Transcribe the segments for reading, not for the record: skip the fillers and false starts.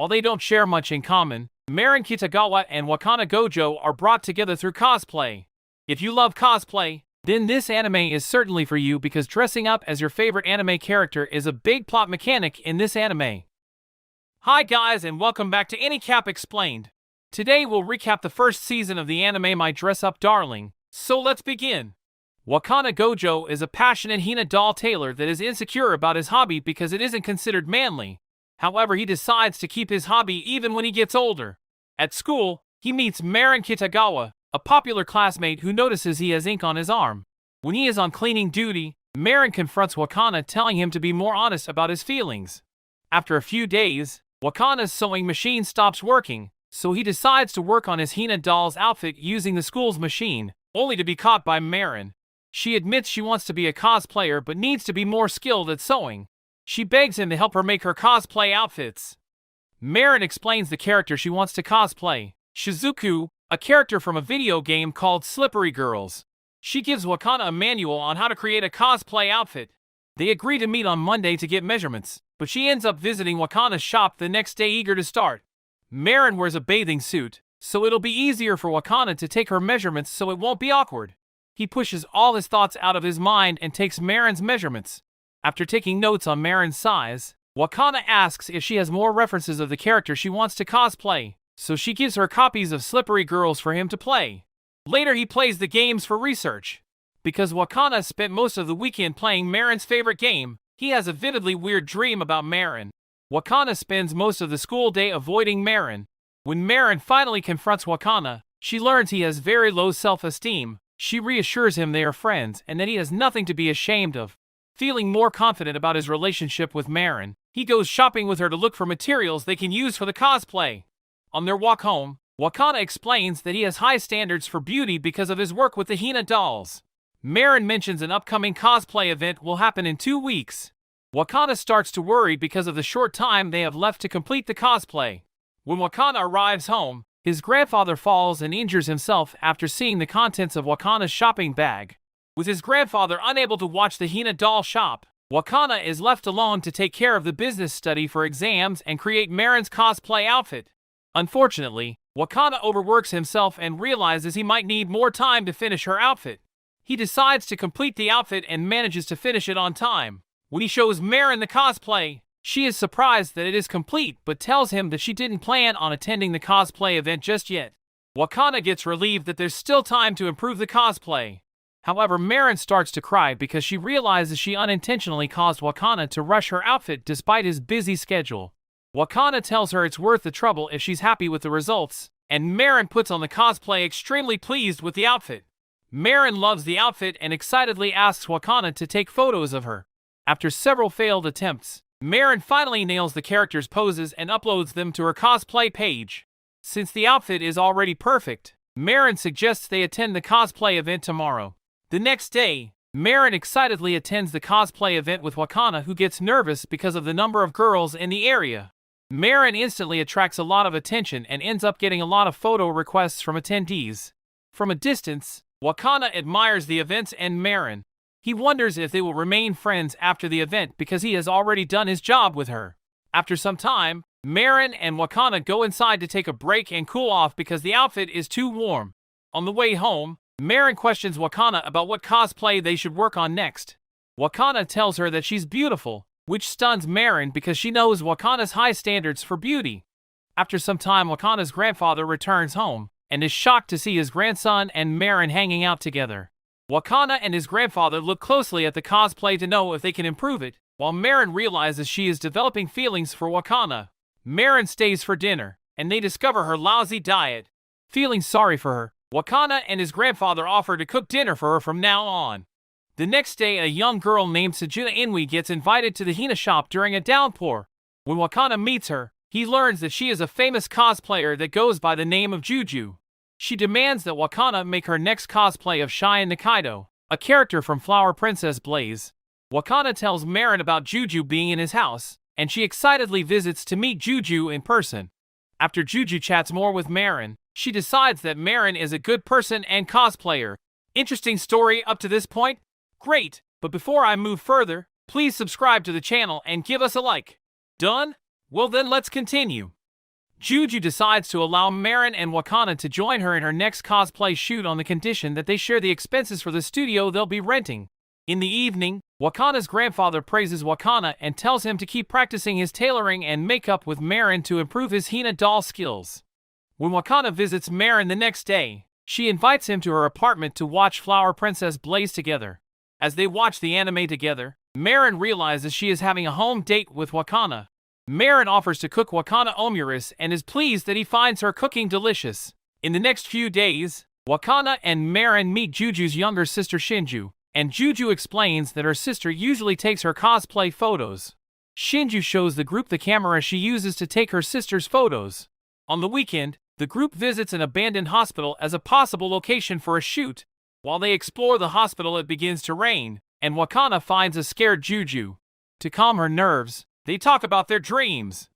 While they don't share much in common, Marin Kitagawa and Wakana Gojo are brought together through cosplay. If you love cosplay, then this anime is certainly for you because dressing up as your favorite anime character is a big plot mechanic in this anime. Hi guys and welcome back to AniCap Explained. Today we'll recap the first season of the anime My Dress Up Darling, so let's begin. Wakana Gojo is a passionate Hina doll tailor that is insecure about his hobby because it isn't considered manly. However, he decides to keep his hobby even when he gets older. At school, he meets Marin Kitagawa, a popular classmate who notices he has ink on his arm. When he is on cleaning duty, Marin confronts Wakana, telling him to be more honest about his feelings. After a few days, Wakana's sewing machine stops working, so he decides to work on his Hina Dolls outfit using the school's machine, only to be caught by Marin. She admits she wants to be a cosplayer but needs to be more skilled at sewing. She begs him to help her make her cosplay outfits. Marin explains the character she wants to cosplay, Shizuku, a character from a video game called Slippery Girls. She gives Wakana a manual on how to create a cosplay outfit. They agree to meet on Monday to get measurements, but she ends up visiting Wakana's shop the next day eager to start. Marin wears a bathing suit, so it'll be easier for Wakana to take her measurements so it won't be awkward. He pushes all his thoughts out of his mind and takes Marin's measurements. After taking notes on Marin's size, Wakana asks if she has more references of the character she wants to cosplay, so she gives her copies of Slippery Girls for him to play. Later he plays the games for research. Because Wakana spent most of the weekend playing Marin's favorite game, he has a vividly weird dream about Marin. Wakana spends most of the school day avoiding Marin. When Marin finally confronts Wakana, she learns he has very low self-esteem. She reassures him they are friends and that he has nothing to be ashamed of. Feeling more confident about his relationship with Marin, he goes shopping with her to look for materials they can use for the cosplay. On their walk home, Wakana explains that he has high standards for beauty because of his work with the Hina Dolls. Marin mentions an upcoming cosplay event will happen in 2 weeks. Wakana starts to worry because of the short time they have left to complete the cosplay. When Wakana arrives home, his grandfather falls and injures himself after seeing the contents of Wakana's shopping bag. With his grandfather unable to watch the Hina doll shop, Wakana is left alone to take care of the business study for exams and create Marin's cosplay outfit. Unfortunately, Wakana overworks himself and realizes he might need more time to finish her outfit. He decides to complete the outfit and manages to finish it on time. When he shows Marin the cosplay, she is surprised that it is complete but tells him that she didn't plan on attending the cosplay event just yet. Wakana gets relieved that there's still time to improve the cosplay. However, Marin starts to cry because she realizes she unintentionally caused Wakana to rush her outfit despite his busy schedule. Wakana tells her it's worth the trouble if she's happy with the results, and Marin puts on the cosplay extremely pleased with the outfit. Marin loves the outfit and excitedly asks Wakana to take photos of her. After several failed attempts, Marin finally nails the character's poses and uploads them to her cosplay page. Since the outfit is already perfect, Marin suggests they attend the cosplay event tomorrow. The next day, Marin excitedly attends the cosplay event with Wakana, who gets nervous because of the number of girls in the area. Marin instantly attracts a lot of attention and ends up getting a lot of photo requests from attendees. From a distance, Wakana admires the events and Marin. He wonders if they will remain friends after the event because he has already done his job with her. After some time, Marin and Wakana go inside to take a break and cool off because the outfit is too warm. On the way home, Marin questions Wakana about what cosplay they should work on next. Wakana tells her that she's beautiful, which stuns Marin because she knows Wakana's high standards for beauty. After some time, Wakana's grandfather returns home and is shocked to see his grandson and Marin hanging out together. Wakana and his grandfather look closely at the cosplay to know if they can improve it, while Marin realizes she is developing feelings for Wakana. Marin stays for dinner, and they discover her lousy diet. Feeling sorry for her, Wakana and his grandfather offer to cook dinner for her from now on. The next day, a young girl named Sejuna Inui gets invited to the Hina shop during a downpour. When Wakana meets her, he learns that she is a famous cosplayer that goes by the name of Juju. She demands that Wakana make her next cosplay of Cheyenne Nikaido, a character from Flower Princess Blaze. Wakana tells Marin about Juju being in his house, and she excitedly visits to meet Juju in person. After Juju chats more with Marin, she decides that Marin is a good person and cosplayer. Interesting story up to this point? Great, but before I move further, please subscribe to the channel and give us a like. Done? Well then let's continue. Juju decides to allow Marin and Wakana to join her in her next cosplay shoot on the condition that they share the expenses for the studio they'll be renting. In the evening, Wakana's grandfather praises Wakana and tells him to keep practicing his tailoring and makeup with Marin to improve his Hina doll skills. When Wakana visits Marin the next day, she invites him to her apartment to watch Flower Princess Blaze together. As they watch the anime together, Marin realizes she is having a home date with Wakana. Marin offers to cook Wakana omuris and is pleased that he finds her cooking delicious. In the next few days, Wakana and Marin meet Juju's younger sister Shinju, and Juju explains that her sister usually takes her cosplay photos. Shinju shows the group the camera she uses to take her sister's photos. On the weekend, the group visits an abandoned hospital as a possible location for a shoot. While they explore the hospital, it begins to rain, and Wakana finds a scared Juju. To calm her nerves, they talk about their dreams.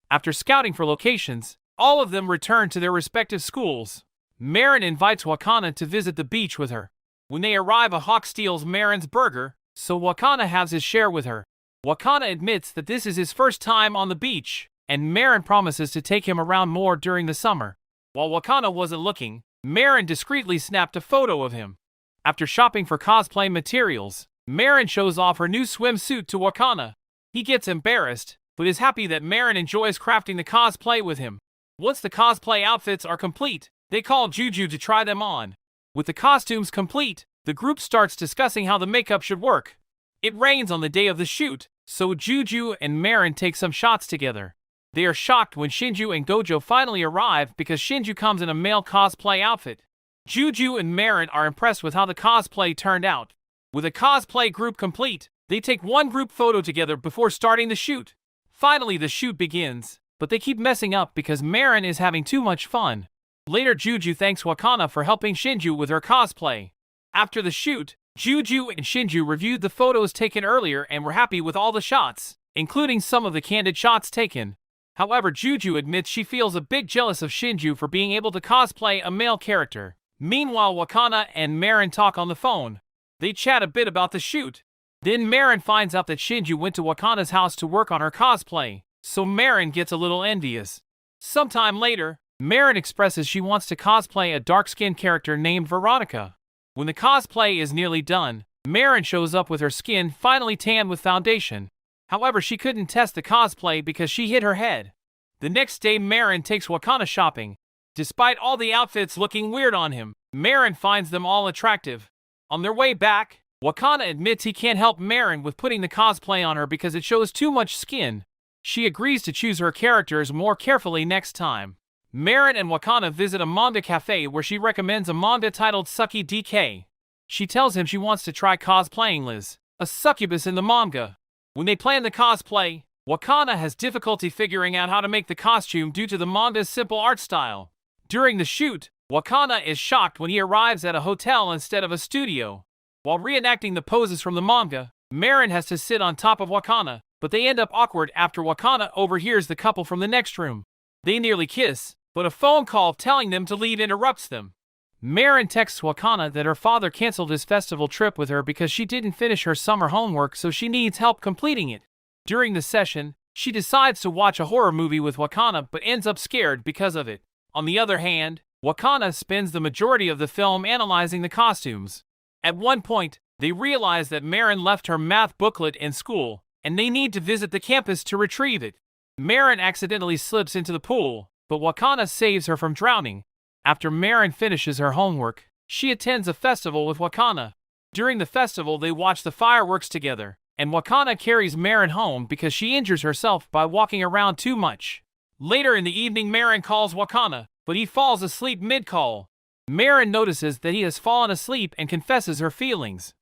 After scouting for locations, all of them return to their respective schools. Marin invites Wakana to visit the beach with her. When they arrive, a hawk steals Marin's burger, so Wakana has his share with her. Wakana admits that this is his first time on the beach, and Marin promises to take him around more during the summer. While Wakana wasn't looking, Marin discreetly snapped a photo of him. After shopping for cosplay materials, Marin shows off her new swimsuit to Wakana. He gets embarrassed, but is happy that Marin enjoys crafting the cosplay with him. Once the cosplay outfits are complete, they call Juju to try them on. With the costumes complete, the group starts discussing how the makeup should work. It rains on the day of the shoot, so Juju and Marin take some shots together. They are shocked when Shinju and Gojo finally arrive because Shinju comes in a male cosplay outfit. Juju and Marin are impressed with how the cosplay turned out. With a cosplay group complete, they take one group photo together before starting the shoot. Finally, the shoot begins, but they keep messing up because Marin is having too much fun. Later, Juju thanks Wakana for helping Shinju with her cosplay. After the shoot, Juju and Shinju reviewed the photos taken earlier and were happy with all the shots, including some of the candid shots taken. However, Juju admits she feels a bit jealous of Shinju for being able to cosplay a male character. Meanwhile, Wakana and Marin talk on the phone. They chat a bit about the shoot. Then Marin finds out that Shinju went to Wakana's house to work on her cosplay, so Marin gets a little envious. Sometime later, Marin expresses she wants to cosplay a dark-skinned character named Veronica. When the cosplay is nearly done, Marin shows up with her skin finally tanned with foundation. However, she couldn't test the cosplay because she hit her head. The next day, Marin takes Wakana shopping. Despite all the outfits looking weird on him, Marin finds them all attractive. On their way back, Wakana admits he can't help Marin with putting the cosplay on her because it shows too much skin. She agrees to choose her characters more carefully next time. Marin and Wakana visit a manga cafe where she recommends a manga titled Sucky DK. She tells him she wants to try cosplaying Liz, a succubus in the manga. When they plan the cosplay, Wakana has difficulty figuring out how to make the costume due to the manga's simple art style. During the shoot, Wakana is shocked when he arrives at a hotel instead of a studio. While reenacting the poses from the manga, Marin has to sit on top of Wakana, but they end up awkward after Wakana overhears the couple from the next room. They nearly kiss, but a phone call telling them to leave interrupts them. Marin texts Wakana that her father canceled his festival trip with her because she didn't finish her summer homework, so she needs help completing it. During the session, she decides to watch a horror movie with Wakana but ends up scared because of it. On the other hand, Wakana spends the majority of the film analyzing the costumes. At one point, they realize that Marin left her math booklet in school, and they need to visit the campus to retrieve it. Marin accidentally slips into the pool, but Wakana saves her from drowning. After Marin finishes her homework, she attends a festival with Wakana. During the festival, they watch the fireworks together, and Wakana carries Marin home because she injures herself by walking around too much. Later in the evening, Marin calls Wakana, but he falls asleep mid-call. Marin notices that he has fallen asleep and confesses her feelings.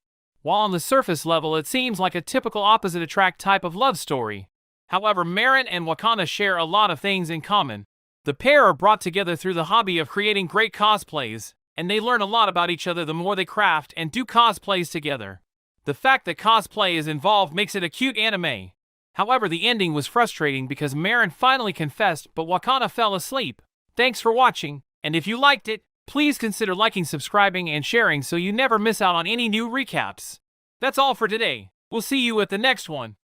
While on the surface level it seems like a typical opposite attract type of love story. However, Marin and Wakana share a lot of things in common. The pair are brought together through the hobby of creating great cosplays, and they learn a lot about each other the more they craft and do cosplays together. The fact that cosplay is involved makes it a cute anime. However, the ending was frustrating because Marin finally confessed but Wakana fell asleep. Thanks for watching, and if you liked it, please consider liking, subscribing, and sharing so you never miss out on any new recaps. That's all for today. We'll see you at the next one.